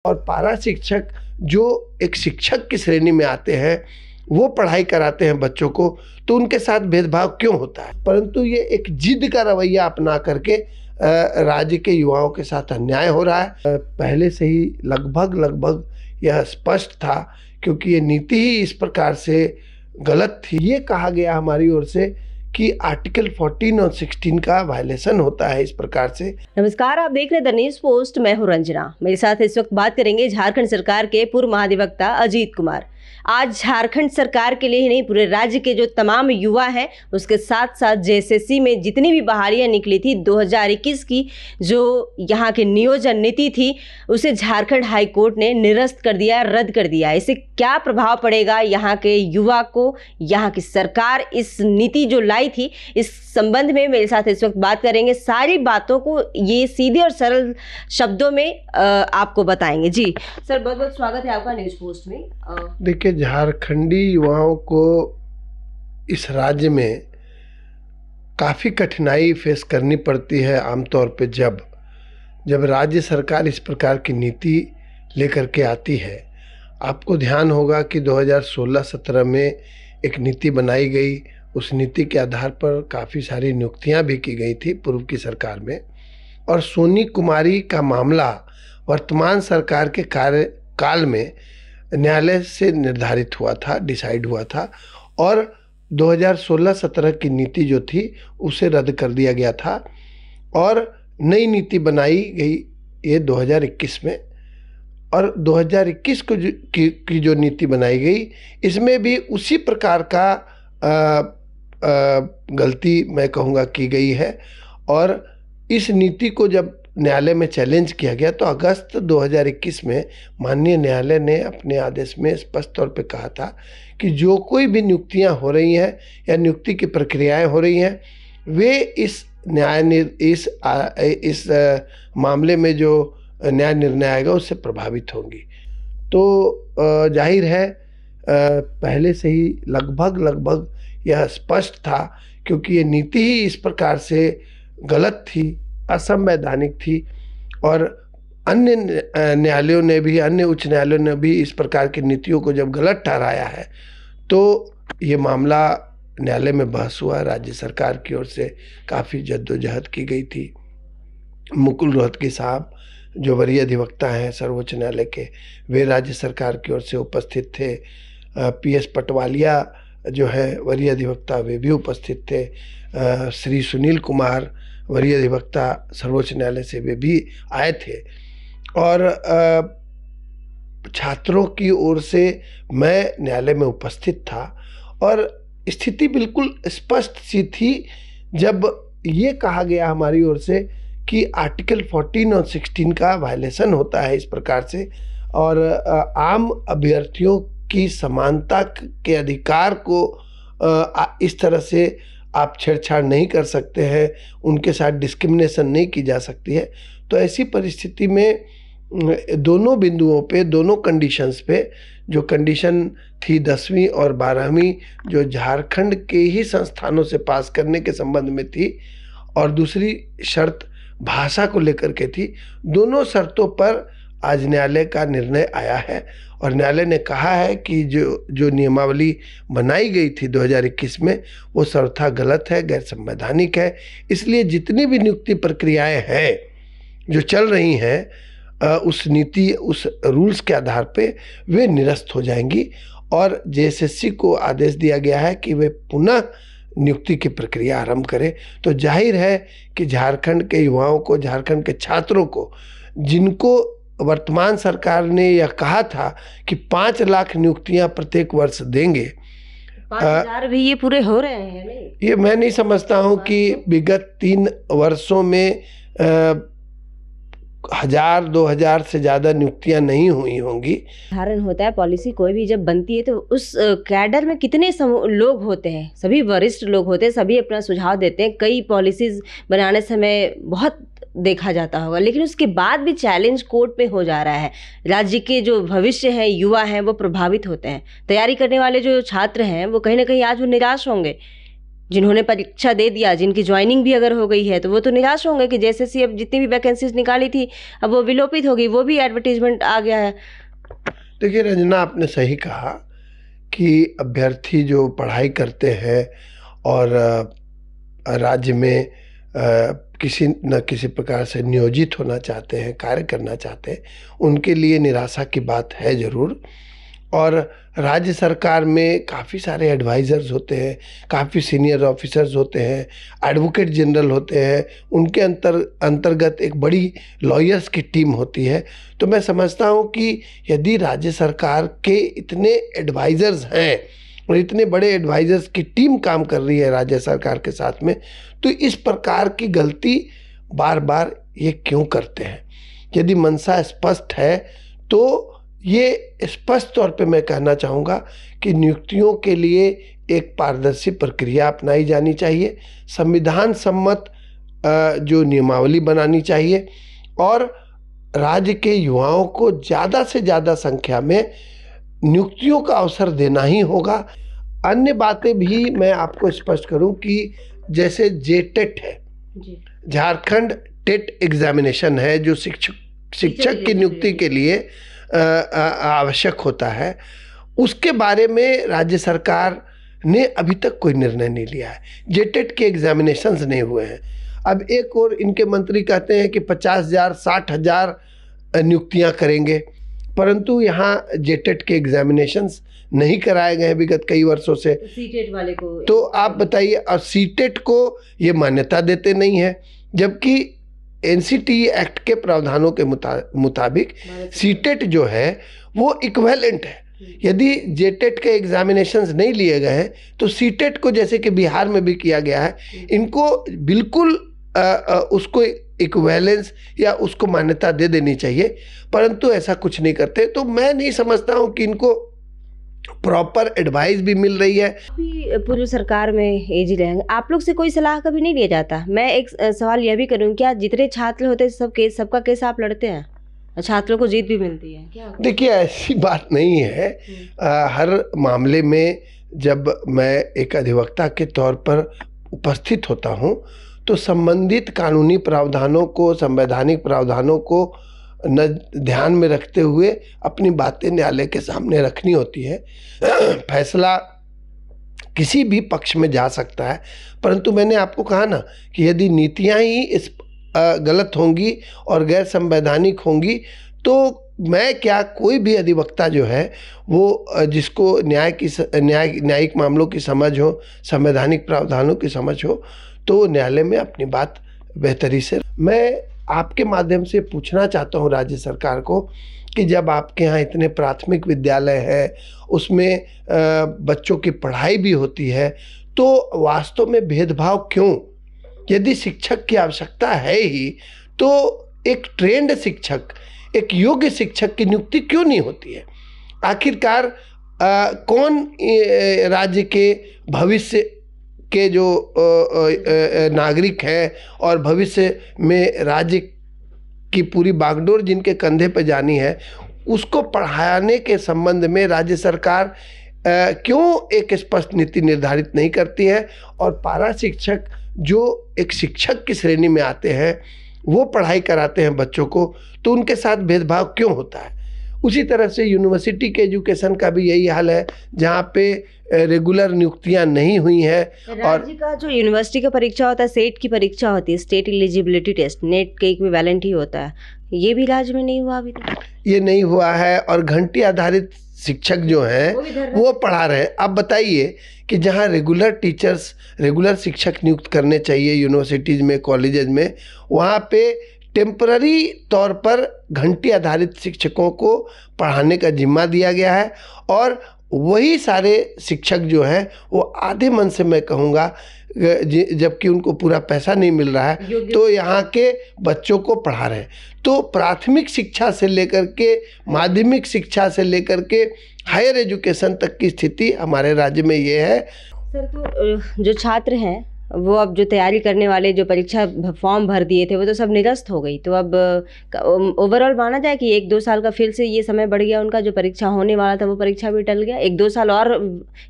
और पारा शिक्षक जो एक शिक्षक की श्रेणी में आते हैं, वो पढ़ाई कराते हैं बच्चों को, तो उनके साथ भेदभाव क्यों होता है? परंतु ये एक जिद का रवैया अपना करके राज्य के युवाओं के साथ अन्याय हो रहा है। पहले से ही लगभग यह स्पष्ट था, क्योंकि ये नीति ही इस प्रकार से गलत थी। ये कहा गया हमारी ओर से कि आर्टिकल 14 और 16 का वायलेशन होता है इस प्रकार से। नमस्कार, आप देख रहे हैं द न्यूज पोस्ट। मैं हूं रंजना। मेरे साथ इस वक्त बात करेंगे झारखंड सरकार के पूर्व महाधिवक्ता अजीत कुमार। आज झारखंड सरकार के लिए ही नहीं, पूरे राज्य के जो तमाम युवा हैं, उसके साथ साथ जेएसएससी में जितनी भी बहालियां निकली थी 2021 की, जो यहाँ की नियोजन नीति थी, उसे झारखंड हाई कोर्ट ने निरस्त कर दिया, रद्द कर दिया। इससे क्या प्रभाव पड़ेगा यहाँ के युवा को? यहाँ की सरकार इस नीति जो लाई थी, इस संबंध में मेरे साथ इस वक्त बात करेंगे। सारी बातों को ये सीधे और सरल शब्दों में आपको बताएंगे। जी सर, बहुत बहुत स्वागत है आपका न्यूज पोस्ट में। देखिए, झारखंडी युवाओं को इस राज्य में काफ़ी कठिनाई फेस करनी पड़ती है आमतौर पे जब राज्य सरकार इस प्रकार की नीति लेकर के आती है। आपको ध्यान होगा कि 2016-17 में एक नीति बनाई गई। उस नीति के आधार पर काफ़ी सारी नियुक्तियां भी की गई थी पूर्व की सरकार में, और सोनी कुमारी का मामला वर्तमान सरकार के कार्यकाल में न्यायालय से निर्धारित हुआ था, डिसाइड हुआ था, और 2016-17 की नीति जो थी उसे रद्द कर दिया गया था और नई नीति बनाई गई ये 2021 में। और 2021 को की जो नीति बनाई गई, इसमें भी उसी प्रकार का गलती मैं कहूँगा की गई है। और इस नीति को जब न्यायालय में चैलेंज किया गया तो अगस्त 2021 में माननीय न्यायालय ने अपने आदेश में स्पष्ट तौर पे कहा था कि जो कोई भी नियुक्तियां हो रही हैं या नियुक्ति की प्रक्रियाएं हो रही हैं, वे इस मामले में जो न्याय निर्णय आएगा उससे प्रभावित होंगी। तो जाहिर है पहले से ही लगभग यह स्पष्ट था, क्योंकि ये नीति ही इस प्रकार से गलत थी, असंवैधानिक थी, और अन्य न्यायालयों ने भी, अन्य उच्च न्यायालयों ने भी इस प्रकार की नीतियों को जब गलत ठहराया है, तो ये मामला न्यायालय में बहस हुआ। राज्य सरकार की ओर से काफ़ी जद्दोजहद की गई थी। मुकुल रोहतगी साहब जो वरीय अधिवक्ता हैं सर्वोच्च न्यायालय के, वे राज्य सरकार की ओर से उपस्थित थे। PS पटवालिया जो है वरीय अधिवक्ता, वे भी उपस्थित थे। श्री सुनील कुमार वरीय अधिवक्ता सर्वोच्च न्यायालय से, वे भी आए थे। और छात्रों की ओर से मैं न्यायालय में उपस्थित था और स्थिति बिल्कुल स्पष्ट सी थी जब ये कहा गया हमारी ओर से कि आर्टिकल 14 और 16 का वायलेशन होता है इस प्रकार से, और आम अभ्यर्थियों की समानता के अधिकार को इस तरह से आप छेड़छाड़ नहीं कर सकते हैं, उनके साथ डिस्क्रिमिनेशन नहीं की जा सकती है। तो ऐसी परिस्थिति में दोनों बिंदुओं पे, दोनों कंडीशंस पे, जो कंडीशन थी 10वीं और 12वीं जो झारखंड के ही संस्थानों से पास करने के संबंध में थी, और दूसरी शर्त भाषा को लेकर के थी, दोनों शर्तों पर आज न्यायालय का निर्णय आया है। और न्यायालय ने कहा है कि जो नियमावली बनाई गई थी 2021 में, वो सर्वथा गलत है, गैर संवैधानिक है। इसलिए जितनी भी नियुक्ति प्रक्रियाएं हैं जो चल रही हैं उस नीति, उस रूल्स के आधार पे वे निरस्त हो जाएंगी, और जेएसएससी को आदेश दिया गया है कि वे पुनः नियुक्ति की प्रक्रिया आरंभ करें। तो जाहिर है कि झारखंड के युवाओं को, झारखंड के छात्रों को, जिनको वर्तमान सरकार ने यह कहा था कि 5 लाख नियुक्तियां प्रत्येक वर्ष देंगे, 5,000 भी ये पूरे हो रहे हैं नहीं? ये मैं नहीं समझता हूं कि विगत 3 वर्षों में 1000-2000 से ज़्यादा नियुक्तियां नहीं हुई होंगी। उदाहरण होता है, पॉलिसी कोई भी जब बनती है तो उस कैडर में कितने लोग होते हैं, सभी वरिष्ठ लोग होते हैं, सभी अपना सुझाव देते हैं। कई पॉलिसीज बनाने समय बहुत देखा जाता होगा, लेकिन उसके बाद भी चैलेंज कोर्ट पे हो जा रहा है। राज्य के जो भविष्य है, युवा हैं, वो प्रभावित होते हैं। तैयारी करने वाले जो छात्र हैं वो कहीं ना कहीं आज वो निराश होंगे। जिन्होंने परीक्षा दे दिया, जिनकी ज्वाइनिंग भी अगर हो गई है, तो वो तो निराश होंगे कि जैसे सी अब जितनी भी वैकेंसीज निकाली थी अब वो विलोपित होगी, वो भी एडवर्टीजमेंट आ गया है। देखिए रंजना, आपने सही कहा कि अभ्यर्थी जो पढ़ाई करते हैं और राज्य में किसी न किसी प्रकार से नियोजित होना चाहते हैं, कार्य करना चाहते हैं, उनके लिए निराशा की बात है ज़रूर। और राज्य सरकार में काफ़ी सारे एडवाइज़र्स होते हैं, काफ़ी सीनियर ऑफिसर्स होते हैं, एडवोकेट जनरल होते हैं, उनके अंतर्गत एक बड़ी लॉयर्स की टीम होती है। तो मैं समझता हूँ कि यदि राज्य सरकार के इतने एडवाइज़र्स हैं और इतने बड़े एडवाइज़र्स की टीम काम कर रही है राज्य सरकार के साथ में, तो इस प्रकार की गलती बार बार ये क्यों करते हैं? यदि मंशा स्पष्ट है तो ये स्पष्ट तौर पे मैं कहना चाहूँगा कि नियुक्तियों के लिए एक पारदर्शी प्रक्रिया अपनाई जानी चाहिए, संविधान सम्मत जो नियमावली बनानी चाहिए और राज्य के युवाओं को ज़्यादा से ज़्यादा संख्या में नियुक्तियों का अवसर देना ही होगा। अन्य बातें भी मैं आपको स्पष्ट करूं कि जैसे जेटेट है, झारखंड टेट एग्जामिनेशन है जो शिक्षक की नियुक्ति के लिए आवश्यक होता है, उसके बारे में राज्य सरकार ने अभी तक कोई निर्णय नहीं लिया है। जेटेट के एग्जामिनेशंस नहीं हुए हैं। अब एक और इनके मंत्री कहते हैं कि 50,000 60,000 नियुक्तियां करेंगे, परंतु यहाँ जेटेट के एग्जामिनेशंस नहीं कराए गए विगत कई वर्षों से। सीटेट वाले को तो आप बताइए, और सीटेट को ये मान्यता देते नहीं है, जबकि एनसीटी एक्ट के प्रावधानों के मुताबिक सीटेट जो है वो इक्विवेलेंट है। यदि जेटेट के एग्जामिनेशंस नहीं लिए गए हैं तो सीटेट को, जैसे कि बिहार में भी किया गया है, इनको बिल्कुल उसको इक्विवेलेंस या उसको मान्यता दे देनी चाहिए, परंतु ऐसा कुछ नहीं करते। तो मैं नहीं समझता हूँ कि इनको प्रॉपर एडवाइस भी मिल रही है। अभी पूर्व सरकार में एजी रहेंगे, आप लोग से कोई सलाह कभी नहीं लिया जाता? मैं एक सवाल यह भी करूँ, क्या जितने छात्र होते हैं सबका केस आप लड़ते हैं? छात्रों को जीत भी मिलती है क्या? देखिए, ऐसी बात नहीं है। हर मामले में जब मैं एक अधिवक्ता के तौर पर उपस्थित होता हूँ तो संबंधित कानूनी प्रावधानों को, संवैधानिक प्रावधानों को न ध्यान में रखते हुए अपनी बातें न्यायालय के सामने रखनी होती है। फैसला किसी भी पक्ष में जा सकता है, परंतु मैंने आपको कहा ना कि यदि नीतियां ही इस गलत होंगी और गैर संवैधानिक होंगी तो मैं क्या, कोई भी अधिवक्ता जो है वो जिसको न्यायिक मामलों की समझ हो, संवैधानिक प्रावधानों की समझ हो, तो न्यायालय में अपनी बात बेहतरी से। मैं आपके माध्यम से पूछना चाहता हूँ राज्य सरकार को कि जब आपके यहाँ इतने प्राथमिक विद्यालय हैं, उसमें बच्चों की पढ़ाई भी होती है, तो वास्तव में भेदभाव क्यों? यदि शिक्षक की आवश्यकता है ही तो एक ट्रेंड शिक्षक, एक योग्य शिक्षक की नियुक्ति क्यों नहीं होती है? आखिरकार कौन राज्य के भविष्य के जो नागरिक हैं और भविष्य में राज्य की पूरी बागडोर जिनके कंधे पर जानी है, उसको पढ़ाने के संबंध में राज्य सरकार क्यों एक स्पष्ट नीति निर्धारित नहीं करती है? और पारा शिक्षक जो एक शिक्षक की श्रेणी में आते हैं, वो पढ़ाई कराते हैं बच्चों को, तो उनके साथ भेदभाव क्यों होता है? उसी तरह से यूनिवर्सिटी के एजुकेशन का भी यही हाल है, जहाँ पे रेगुलर नियुक्तियां नहीं हुई हैं। और राज्य का जो यूनिवर्सिटी का परीक्षा होता है, सेट की परीक्षा होती है, स्टेट एलिजिबिलिटी टेस्ट, नेट के इक्विवेलेंट ही होता है, ये भी राज्य में नहीं हुआ अभी तक। ये नहीं हुआ है और घंटी आधारित शिक्षक जो हैं वो पढ़ा रहे हैं। अब बताइए कि जहाँ रेगुलर टीचर्स, रेगुलर शिक्षक नियुक्त करने चाहिए यूनिवर्सिटीज़ में, कॉलेजेस में, वहाँ पे टेम्पररी तौर पर घंटी आधारित शिक्षकों को पढ़ाने का जिम्मा दिया गया है और वही सारे शिक्षक जो हैं वो आधे मन से, मैं कहूँगा, जबकि उनको पूरा पैसा नहीं मिल रहा है, तो यहाँ के बच्चों को पढ़ा रहे हैं। तो प्राथमिक शिक्षा से लेकर के माध्यमिक शिक्षा से लेकर के हायर एजुकेशन तक की स्थिति हमारे राज्य में ये है। सर, तो जो छात्र हैं वो अब जो तैयारी करने वाले, जो परीक्षा फॉर्म भर दिए थे, वो तो सब निरस्त हो गई। तो अब ओवरऑल माना जाए कि 1-2 साल का फिर से ये समय बढ़ गया उनका, जो परीक्षा होने वाला था वो परीक्षा भी टल गया, 1-2 साल और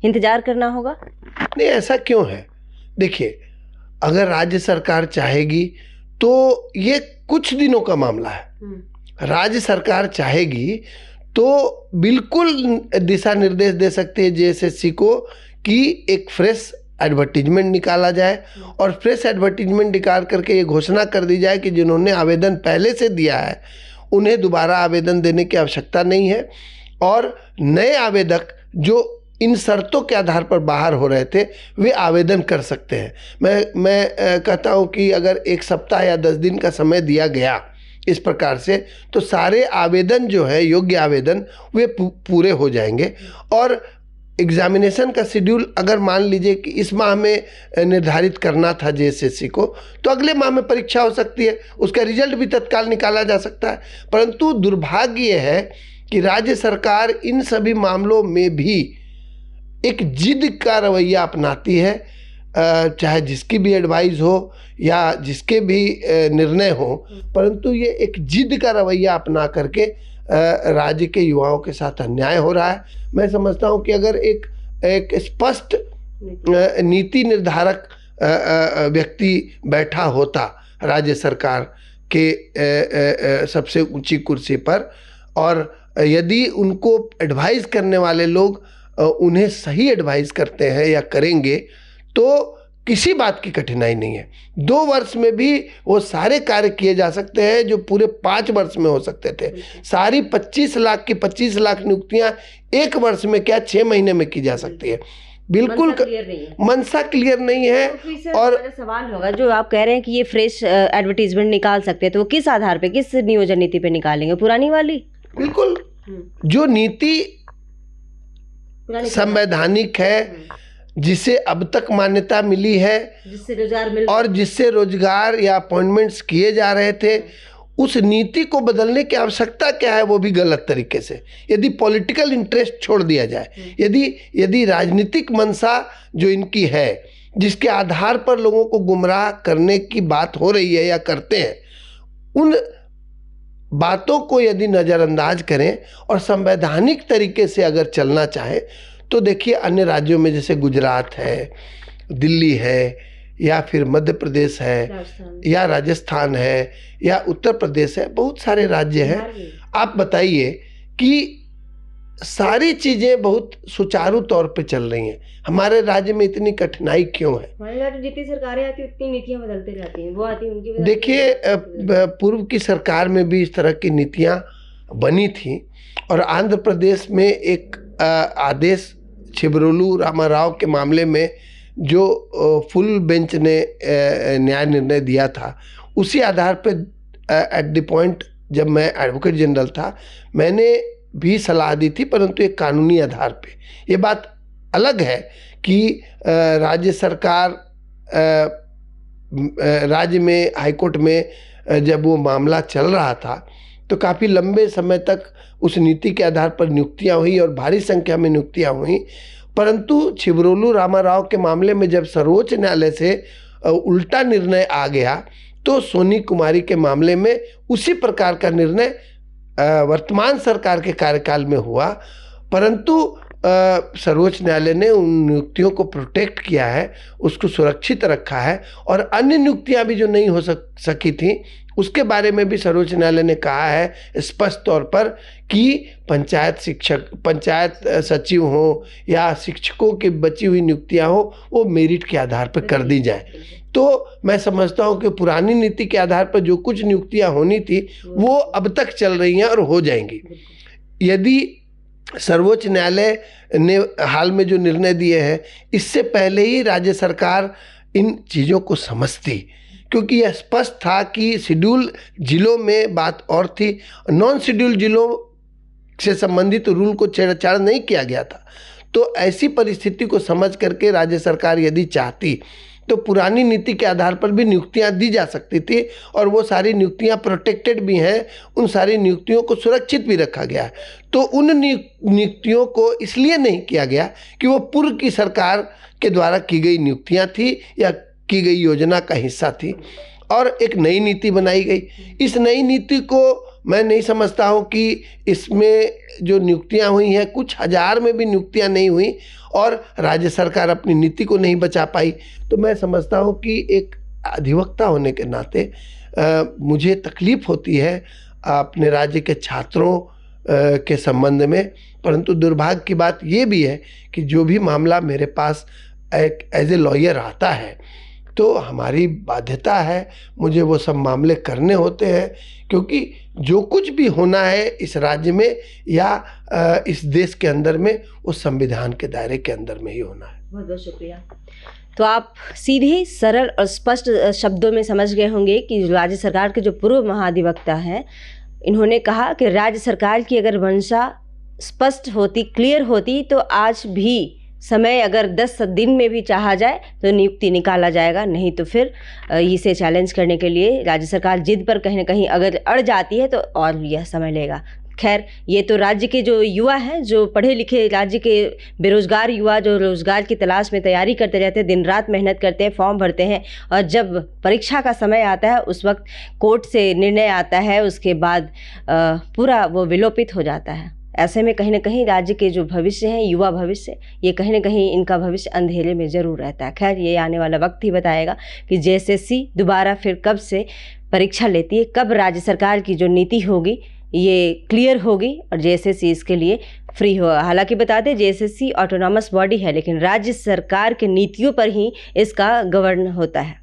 इंतजार करना होगा। नहीं, ऐसा क्यों है? देखिए, अगर राज्य सरकार चाहेगी तो ये कुछ दिनों का मामला है। राज्य सरकार चाहेगी तो बिल्कुल दिशा निर्देश दे सकती है जेएसएससी को कि एक फ्रेश एडवर्टीजमेंट निकाला जाए और फ्रेश एडवर्टीजमेंट निकाल करके ये घोषणा कर दी जाए कि जिन्होंने आवेदन पहले से दिया है उन्हें दोबारा आवेदन देने की आवश्यकता नहीं है, और नए आवेदक जो इन शर्तों के आधार पर बाहर हो रहे थे वे आवेदन कर सकते हैं। मैं कहता हूँ कि अगर 1 सप्ताह या 10 दिन का समय दिया गया इस प्रकार से, तो सारे आवेदन जो है योग्य आवेदन वे पूरे हो जाएंगे। और एग्जामिनेशन का शेड्यूल अगर मान लीजिए कि इस माह में निर्धारित करना था जेएसएससी को, तो अगले माह में परीक्षा हो सकती है, उसका रिजल्ट भी तत्काल निकाला जा सकता है। परंतु दुर्भाग्य यह है कि राज्य सरकार इन सभी मामलों में भी एक जिद का रवैया अपनाती है, चाहे जिसकी भी एडवाइस हो या जिसके भी निर्णय हो, परंतु ये एक जिद का रवैया अपना करके राज्य के युवाओं के साथ अन्याय हो रहा है। मैं समझता हूँ कि अगर एक स्पष्ट नीति निर्धारक व्यक्ति बैठा होता राज्य सरकार के सबसे ऊंची कुर्सी पर, और यदि उनको एडवाइस करने वाले लोग उन्हें सही एडवाइस करते हैं या करेंगे, तो किसी बात की कठिनाई नहीं है। 2 वर्ष में भी वो सारे कार्य किए जा सकते हैं जो पूरे 5 वर्ष में हो सकते थे। सारी 25 लाख की 25 लाख नियुक्तियां 1 वर्ष में क्या 6 महीने में की जा सकती है। बिल्कुल मनसा क्लियर नहीं है। तो और सवाल होगा जो आप कह रहे हैं कि ये फ्रेश एडवर्टीजमेंट निकाल सकते हैं, तो वो किस आधार पे, किस नियोजन नीति पे निकालेंगे? पुरानी वाली? बिल्कुल, जो नीति संवैधानिक है, जिसे अब तक मान्यता मिली है, जिससे रोजगार मिल और जिससे रोजगार या अपॉइंटमेंट्स किए जा रहे थे, उस नीति को बदलने की आवश्यकता क्या है? वो भी गलत तरीके से, यदि पॉलिटिकल इंटरेस्ट छोड़ दिया जाए, यदि राजनीतिक मंशा जो इनकी है, जिसके आधार पर लोगों को गुमराह करने की बात हो रही है या करते हैं, उन बातों को यदि नज़रअंदाज करें और संवैधानिक तरीके से अगर चलना चाहें, तो देखिए अन्य राज्यों में जैसे गुजरात है, दिल्ली है, या फिर मध्य प्रदेश है, या राजस्थान है, या उत्तर प्रदेश है, बहुत सारे राज्य हैं। आप बताइए कि सारी चीज़ें बहुत सुचारू तौर पे चल रही हैं, हमारे राज्य में इतनी कठिनाई क्यों है? हमारे राज्य जितनी सरकारें आती हैं उतनी नीतियां बदलते जाती हैं, वो आती उनकी। देखिए, पूर्व की सरकार में भी इस तरह की नीतियां बनी थी, और आंध्र प्रदेश में एक आदेश छिबरोलू रामाराव के मामले में जो फुल बेंच ने न्याय निर्णय दिया था, उसी आधार पे एट द पॉइंट जब मैं एडवोकेट जनरल था, मैंने भी सलाह दी थी, परंतु एक कानूनी आधार पे। ये बात अलग है कि राज्य सरकार राज्य में हाईकोर्ट में जब वो मामला चल रहा था तो काफ़ी लंबे समय तक उस नीति के आधार पर नियुक्तियां हुई और भारी संख्या में नियुक्तियां हुई, परंतु छिबरोलू रामाराव के मामले में जब सर्वोच्च न्यायालय से उल्टा निर्णय आ गया, तो सोनी कुमारी के मामले में उसी प्रकार का निर्णय वर्तमान सरकार के कार्यकाल में हुआ, परंतु सर्वोच्च न्यायालय ने उन नियुक्तियों को प्रोटेक्ट किया है, उसको सुरक्षित रखा है, और अन्य नियुक्तियां भी जो नहीं हो सकी थी उसके बारे में भी सर्वोच्च न्यायालय ने कहा है स्पष्ट तौर पर कि पंचायत सचिव हो या शिक्षकों की बची हुई नियुक्तियां हो, वो मेरिट के आधार पर कर दी जाए। तो मैं समझता हूं कि पुरानी नीति के आधार पर जो कुछ नियुक्तियां होनी थी वो अब तक चल रही हैं और हो जाएंगी। यदि सर्वोच्च न्यायालय ने हाल में जो निर्णय दिए हैं, इससे पहले ही राज्य सरकार इन चीज़ों को समझती, क्योंकि यह स्पष्ट था कि शेड्यूल जिलों में बात और थी, नॉन शेड्यूल जिलों से संबंधित रूल को छेड़छाड़ नहीं किया गया था। तो ऐसी परिस्थिति को समझ करके राज्य सरकार यदि चाहती तो पुरानी नीति के आधार पर भी नियुक्तियां दी जा सकती थी, और वो सारी नियुक्तियां प्रोटेक्टेड भी हैं, उन सारी नियुक्तियों को सुरक्षित भी रखा गया है। तो उन नियुक्तियों को इसलिए नहीं किया गया कि वो पूर्व की सरकार के द्वारा की गई नियुक्तियां थी या की गई योजना का हिस्सा थी, और एक नई नीति बनाई गई। इस नई नीति को मैं नहीं समझता हूँ कि इसमें जो नियुक्तियाँ हुई हैं, कुछ हज़ार में भी नियुक्तियाँ नहीं हुई और राज्य सरकार अपनी नीति को नहीं बचा पाई। तो मैं समझता हूँ कि एक अधिवक्ता होने के नाते मुझे तकलीफ़ होती है अपने राज्य के छात्रों के संबंध में। परंतु दुर्भाग्य की बात ये भी है कि जो भी मामला मेरे पास एक एज ए लॉयर आता है, तो हमारी बाध्यता है, मुझे वो सब मामले करने होते हैं, क्योंकि जो कुछ भी होना है इस राज्य में या इस देश के अंदर में, उस संविधान के दायरे के अंदर में ही होना है। बहुत बहुत शुक्रिया। तो आप सीधे, सरल और स्पष्ट शब्दों में समझ गए होंगे कि राज्य सरकार के जो पूर्व महाधिवक्ता हैं, इन्होंने कहा कि राज्य सरकार की अगर मंशा स्पष्ट होती, क्लियर होती, तो आज भी समय अगर 10 दिन में भी चाहा जाए तो नियुक्ति निकाला जाएगा, नहीं तो फिर इसे चैलेंज करने के लिए राज्य सरकार जिद पर कहीं ना कहीं अगर अड़ जाती है तो और यह समय लेगा। खैर, ये तो राज्य के जो युवा हैं, जो पढ़े लिखे राज्य के बेरोजगार युवा, जो रोजगार की तलाश में तैयारी करते रहते हैं, दिन रात मेहनत करते हैं, फॉर्म भरते हैं, और जब परीक्षा का समय आता है उस वक्त कोर्ट से निर्णय आता है, उसके बाद पूरा वो विलोपित हो जाता है। ऐसे में कहीं ना कहीं राज्य के जो भविष्य हैं, युवा भविष्य, ये कहीं ना कहीं इनका भविष्य अंधेरे में ज़रूर रहता है। खैर, ये आने वाला वक्त ही बताएगा कि JSSC दोबारा फिर कब से परीक्षा लेती है, कब राज्य सरकार की जो नीति होगी ये क्लियर होगी और JSSC इसके लिए फ्री होगा। हालांकि बता दें, JSSC ऑटोनॉमस बॉडी है, लेकिन राज्य सरकार के नीतियों पर ही इसका गवर्न होता है।